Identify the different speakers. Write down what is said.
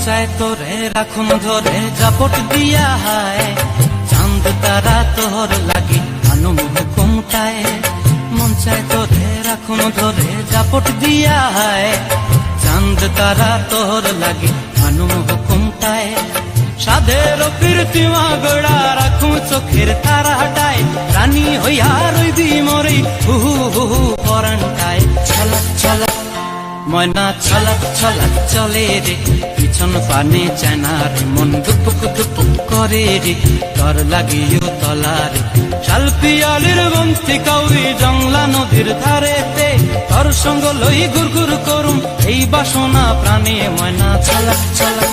Speaker 1: চায় তোরে রাখুন ধরে জাপট দিয়া হায়, চাঁদ তারা তোর লাগি আনুম হুকুমটায়। মন চায় তোরে রাখুন ধরে জাপট দিয়া হায়, চাঁদ তারা তোর লাগি আনুম হুকুমটায়। সাধের কীর্তিমা গোড়া রাখুন চোখের তারা হটায়, রানী হইয়া রইবি মরে হুহু হুহু পরান্টায়। ছলক ছলক ময়না ছলক ছলক চলে রে, পিছন পানে চায়না রে, মন দুপুক দুপুক করে রে, তর লাগিও তলারে। শালপিয়ালির বন্তি কাউরি জংলা নদীর ধারেতে, তর সঙ্গ লই গুর গুর করুম এই বাসনা প্রাণে। ময়না ছলক ছলক